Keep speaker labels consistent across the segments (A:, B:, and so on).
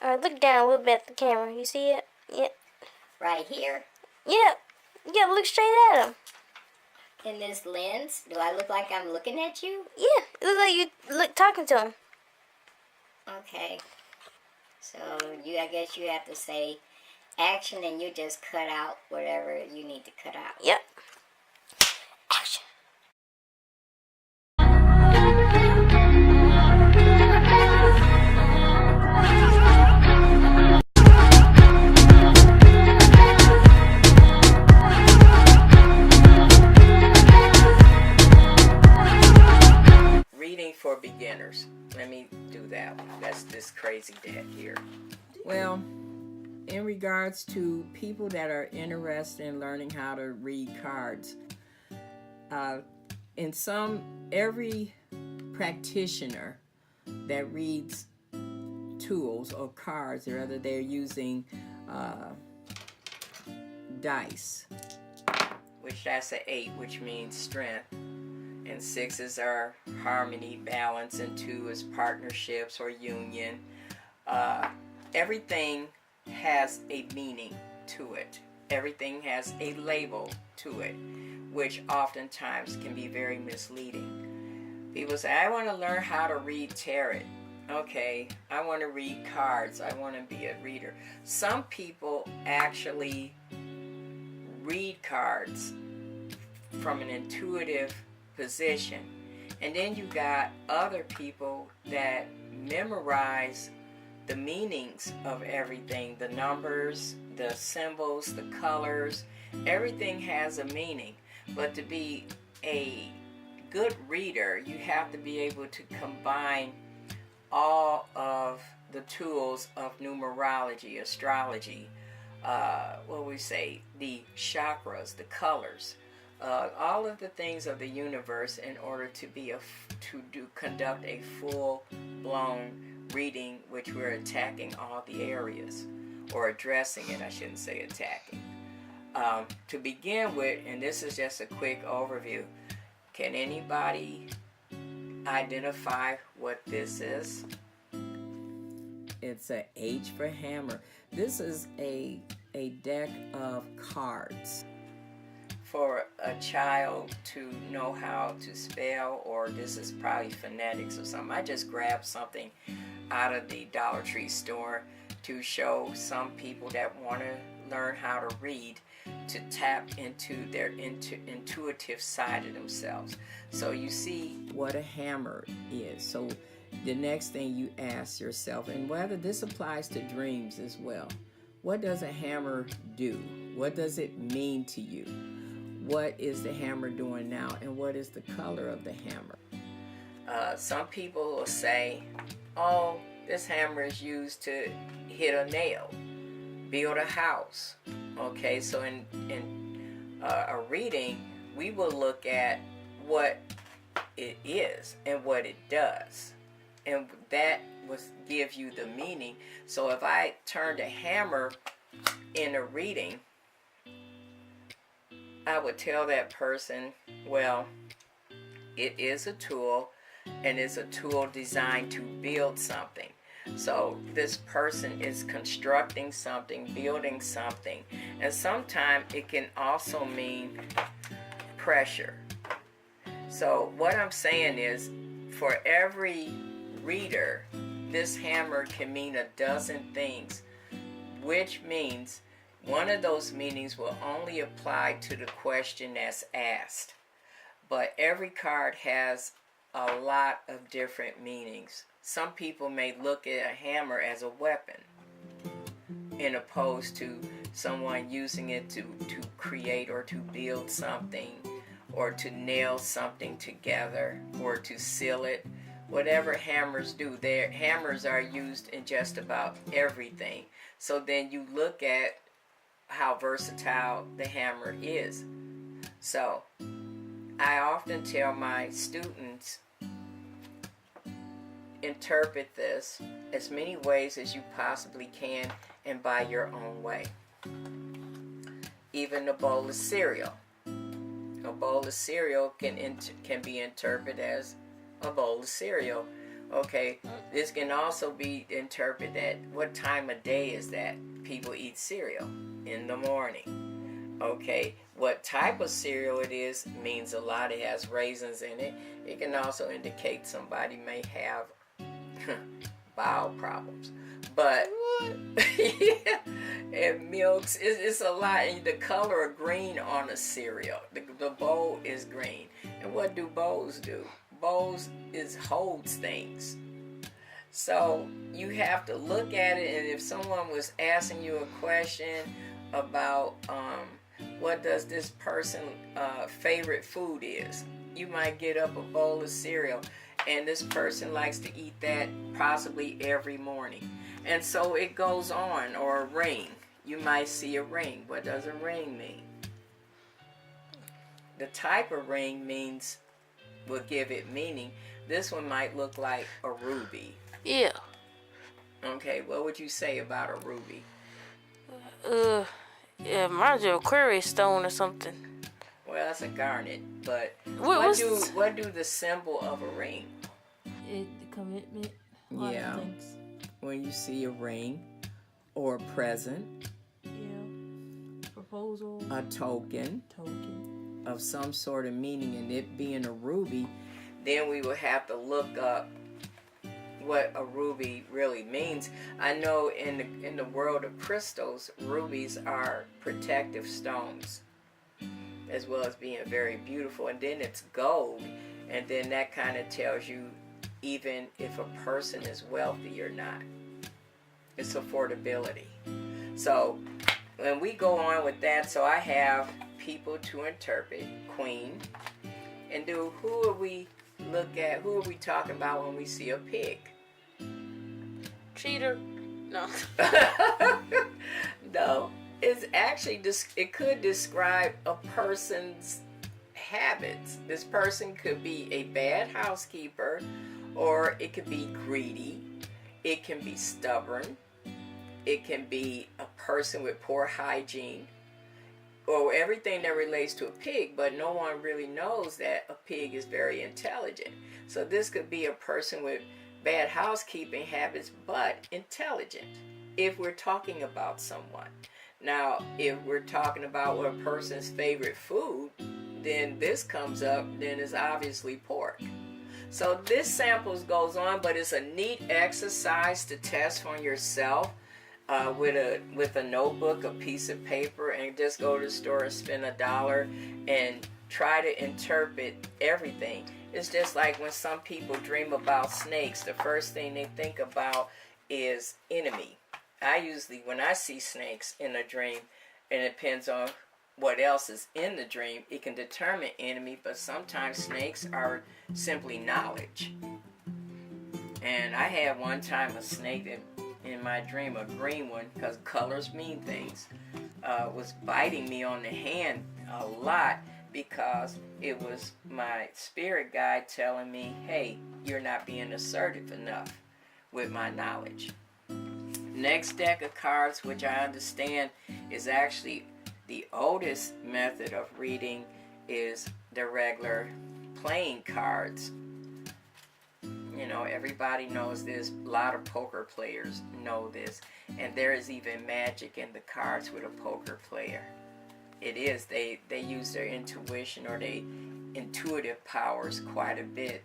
A: Alright, look down a little bit at the camera. You see it? Yep.
B: Right here?
A: Yep. Yeah, look straight at him.
B: In this lens? Do I look like I'm looking at you?
A: Yeah, it looks like you talking to him.
B: Okay. So, I guess you have to say action and you just cut out whatever you need to cut out.
A: Yep. Action.
C: Reading for beginners. Let me do that one. That's this crazy deck here. Well, in regards to people that are interested in learning how to read cards, every practitioner that reads tools or cards, or whether they're using dice, which that's an 8, which means strength, and 6s are harmony, balance, and 2 is partnerships or union. Everything has a meaning to it. Everything has a label to it, which oftentimes can be very misleading. People say, I want to learn how to read tarot. Okay, I want to read cards. I want to be a reader. Some people actually read cards from an intuitive position. And then you got other people that memorize the meanings of everything, the numbers, the symbols, the colors. Everything has a meaning. But to be a good reader, you have to be able to combine all of the tools of numerology, astrology, the chakras, the colors, all of the things of the universe in order to conduct a full-blown reading, which we're attacking all the areas, or addressing it, I shouldn't say attacking. To begin with, and this is just a quick overview, can anybody identify what this is? It's a H for hammer. This is a deck of cards for a child to know how to spell, or this is probably phonetics or something. I just grabbed something out of the Dollar Tree store to show some people that want to learn how to read, to tap into their intuitive side of themselves. So you see what a hammer is. So the next thing you ask yourself, and whether this applies to dreams as well, what does a hammer do? What does it mean to you? What is the hammer doing now, and what is the color of the hammer? Some people will say, oh, this hammer is used to hit a nail, build a house. Okay, so in a reading, we will look at what it is and what it does, and that will give you the meaning. So if I turned a hammer in a reading, I would tell that person, well, it is a tool, and it's a tool designed to build something. So this person is constructing something, building something. And sometimes it can also mean pressure. So what I'm saying is, for every reader, this hammer can mean a dozen things, which means one of those meanings will only apply to the question that's asked. But every card has a lot of different meanings. Some people may look at a hammer as a weapon, in opposed to someone using it to create or to build something, or to nail something together, or to seal it. Whatever hammers do, their hammers are used in just about everything. So then you look at how versatile the hammer is. So I often tell my students, interpret this as many ways as you possibly can, and by your own way. Even a bowl of cereal. A bowl of cereal can be interpreted as a bowl of cereal, Okay, this can also be interpreted that what time of day is that people eat cereal in the morning. Okay, what type of cereal it is means a lot. It has raisins in it. It can also indicate somebody may have bowel problems. But yeah, and milks, it's a lot. And the color of green on a cereal, the bowl is green. And what do bowls do? Bowls holds things. So you have to look at it, and if someone was asking you a question about what does this person favorite food is, you might get up a bowl of cereal, and this person likes to eat that possibly every morning. And so it goes on. Or a ring. You might see a ring. What does a ring mean? The type of ring will give it meaning. This one might look like a ruby.
A: Yeah.
C: Okay, what would you say about a ruby?
A: Yeah, reminds you of Aquarius stone or something.
C: Well, that's a garnet, but
A: What
C: do the symbol of a ring?
D: The commitment.
C: Yeah.
D: Things.
C: When you see a ring or a present,
D: Yeah. Proposal.
C: a token of some sort of meaning, and it being a ruby, then we will have to look up what a ruby really means. I know in the world of crystals, rubies are protective stones, as well as being very beautiful. And then it's gold, and then that kind of tells you even if a person is wealthy or not. It's affordability. So when we go on with that, so I have people to interpret, queen, and who are we talking about when we see a pig?
A: Cheater. No.
C: No, it's actually it could describe a person's habits. This person could be a bad housekeeper, or it could be greedy. It can be stubborn. It can be a person with poor hygiene, or everything that relates to a pig, but no one really knows that a pig is very intelligent. So this could be a person with bad housekeeping habits, but intelligent, if we're talking about someone. Now, if we're talking about what a person's favorite food, then this comes up, then it's obviously pork. So this samples goes on, but it's a neat exercise to test on yourself. With a notebook, a piece of paper, and just go to the store and spend $1 and try to interpret everything. It's just like when some people dream about snakes, the first thing they think about is enemy. When I see snakes in a dream, and it depends on what else is in the dream, it can determine enemy, but sometimes snakes are simply knowledge. And I had one time a snake that in my dream, a green one, because colors mean things, was biting me on the hand a lot, because it was my spirit guide telling me, hey, you're not being assertive enough with my knowledge. Next deck of cards, which I understand is actually the oldest method of reading, is the regular playing cards. You know, everybody knows this. A lot of poker players know this. And there is even magic in the cards with a poker player. It is. They use their intuition or their intuitive powers quite a bit,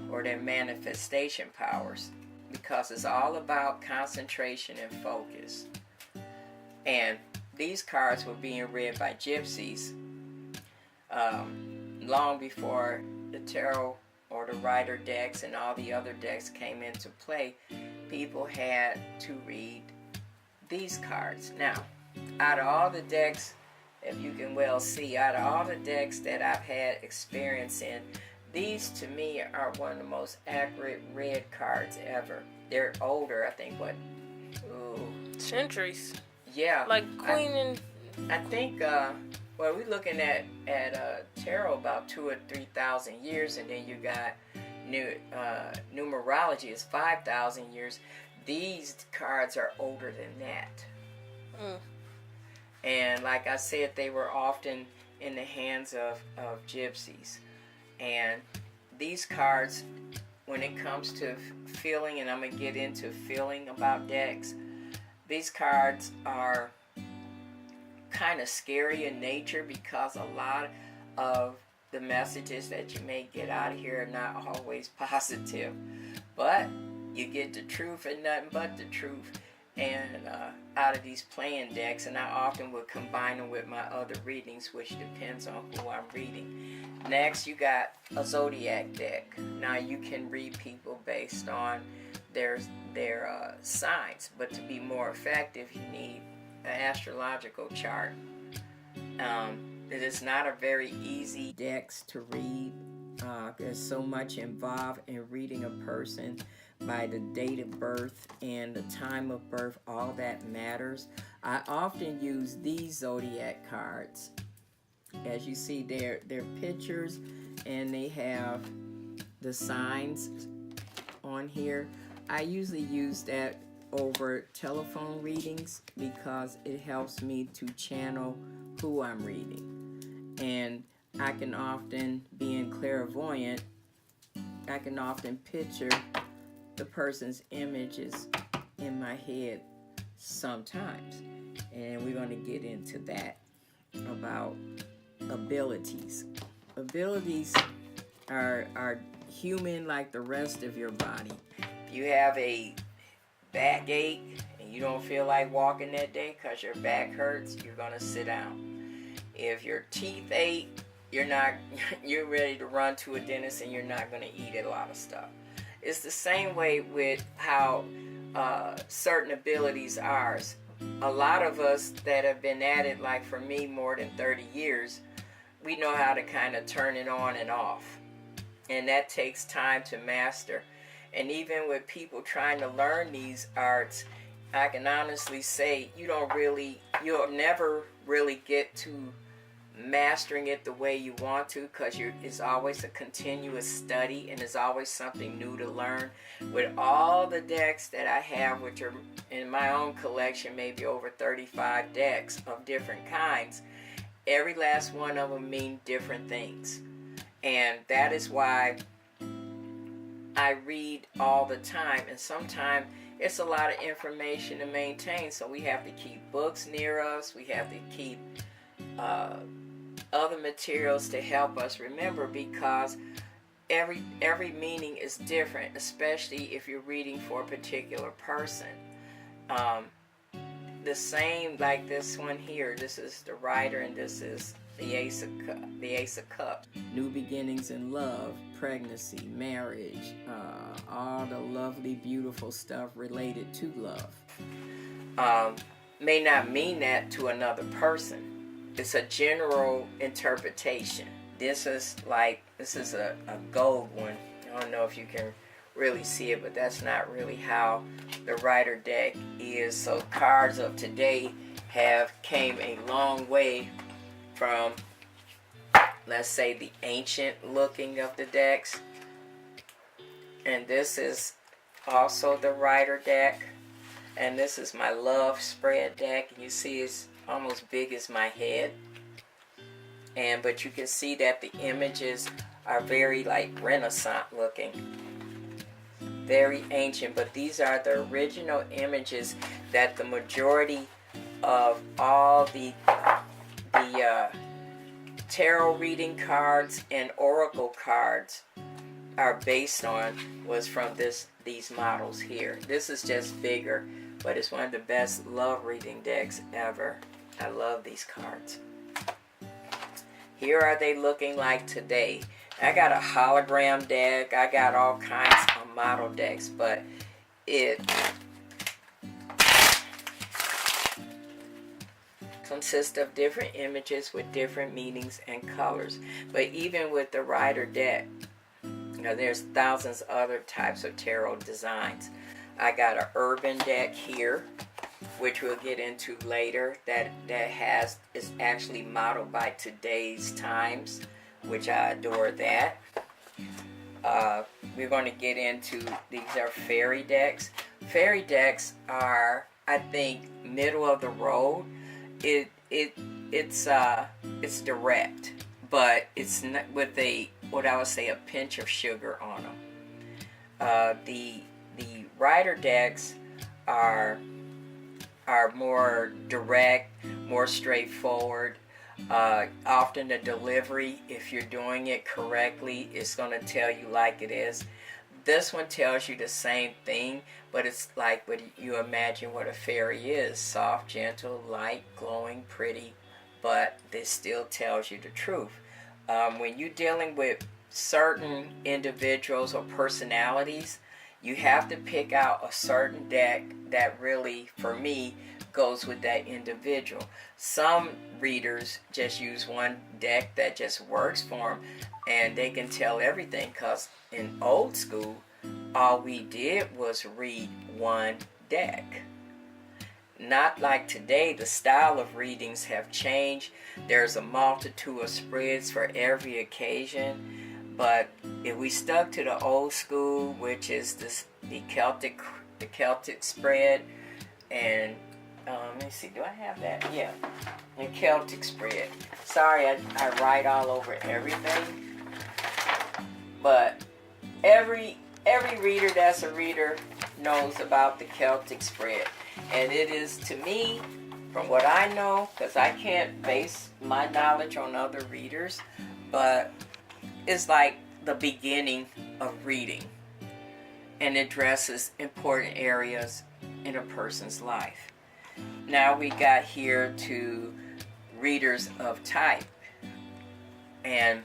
C: or their manifestation powers, because it's all about concentration and focus. And these cards were being read by gypsies long before the tarot or the rider decks and all the other decks came into play. People had to read these cards. Now, out of all the decks, if you can well see, out of all the decks that I've had experience in, these to me are one of the most accurate read cards ever. They're older, I think,
A: Centuries.
C: Yeah.
A: Like Queen and...
C: I think, we're looking at tarot about 2,000 or 3,000 years, and then you got numerology is 5,000 years. These cards are older than that. And like I said, they were often in the hands of gypsies. And these cards when it comes to feeling, and I'm going to get into feeling about decks, these cards are kind of scary in nature because a lot of the messages that you may get out of here are not always positive. But you get the truth and nothing but the truth and out of these playing decks, and I often would combine them with my other readings, which depends on who I'm reading. Next, you got a zodiac deck. Now you can read people based on their signs, but to be more effective, you need an astrological chart. It is not a very easy decks to read. There's so much involved in reading a person by the date of birth and the time of birth. All that matters. I often use these zodiac cards. As you see, they're pictures and they have the signs on here. I usually use that over telephone readings because it helps me to channel who I'm reading. And I can often, being clairvoyant, I can often picture the person's images in my head sometimes. And we're going to get into that about abilities. Abilities are human like the rest of your body. If you have a backache and you don't feel like walking that day because your back hurts, you're going to sit down. If your teeth ache, you're ready to run to a dentist and you're not going to eat a lot of stuff. It's the same way with how certain abilities are. A lot of us that have been at it, like for me, more than 30 years, we know how to kind of turn it on and off. And that takes time to master. And even with people trying to learn these arts, I can honestly say you'll never really get to mastering it the way you want to, because it's always a continuous study and there's always something new to learn. With all the decks that I have, which are in my own collection, maybe over 35 decks of different kinds, every last one of them mean different things. And that is why I read all the time, and sometimes it's a lot of information to maintain, so we have to keep books near us, we have to keep other materials to help us remember, because every meaning is different, especially if you're reading for a particular person. The same like this one here, this is the Rider and this is the Ace of Cups. New beginnings in love, pregnancy, marriage, all the lovely, beautiful stuff related to love. May not mean that to another person. It's a general interpretation. This is a gold one. I don't know if you can really see it, but that's not really how the Rider deck is. So cards of today came a long way from, let's say, the ancient looking of the decks. And this is also the Rider deck. And this is my love spread deck. And you see it's almost big as my head. But you can see that the images are very like Renaissance looking. Very ancient. But these are the original images that the majority of all the tarot reading cards and oracle cards are based on, was from these models here. This is just bigger, but it's one of the best love reading decks ever. I love these cards. Here are they looking like today. I got a hologram deck. I got all kinds of model decks, but it consists of different images with different meanings and colors. But even with the Rider deck, there's thousands of other types of tarot designs. I got an urban deck here, which we'll get into later, that is actually modeled by today's times, which I adore that. We're going to get into, these are fairy decks. Fairy decks are, I think, middle of the road. It's direct, but it's not with what I would say a pinch of sugar on them. The rider decks are more direct, more straightforward. Often the delivery, if you're doing it correctly, is going to tell you like it is. This one tells you the same thing, but it's like what you imagine what a fairy is: soft, gentle, light, glowing, pretty, but this still tells you the truth. When you're dealing with certain individuals or personalities, you have to pick out a certain deck that really, for me, goes with that individual. Some readers just use one deck that just works for them, and they can tell everything, because in old school, all we did was read one deck. Not like today, the style of readings have changed. There's a multitude of spreads for every occasion. But if we stuck to the old school, which is the Celtic spread, and let me see, do I have that? Yeah, the Celtic spread. Sorry, I write all over everything. But every reader that's a reader knows about the Celtic spread. And it is, to me, from what I know, because I can't base my knowledge on other readers, but it's like the beginning of reading, and addresses important areas in a person's life. Now we got here to readers of type, and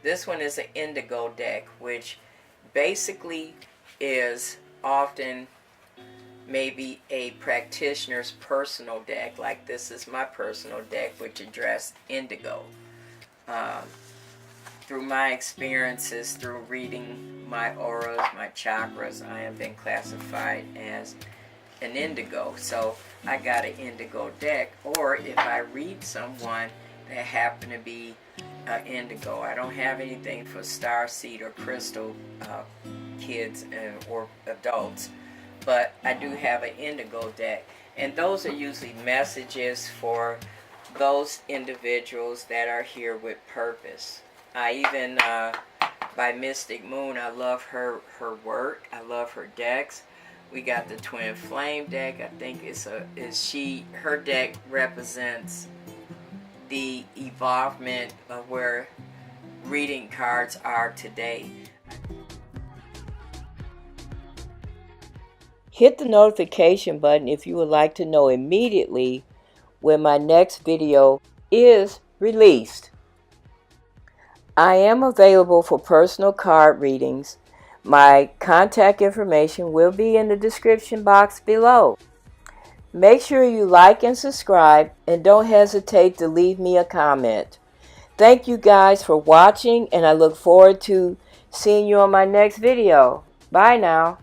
C: this one is an indigo deck, which basically is often maybe a practitioner's personal deck. Like this is my personal deck, which addressed indigo. Through my experiences, through reading my auras, my chakras, I have been classified as an indigo. So I got an indigo deck. Or if I read someone that happen to be indigo, I don't have anything for starseed or crystal kids or adults, but I do have an indigo deck, and those are usually messages for those individuals that are here with purpose. I even by Mystic Moon, I love her work. I love her decks. We got the Twin Flame deck. I think her deck represents the evolvement of where reading cards are today. Hit the notification button if you would like to know immediately when my next video is released. I am available for personal card readings. My contact information will be in the description box below. Make sure you like and subscribe, and don't hesitate to leave me a comment. Thank you guys for watching, and I look forward to seeing you on my next video. Bye now.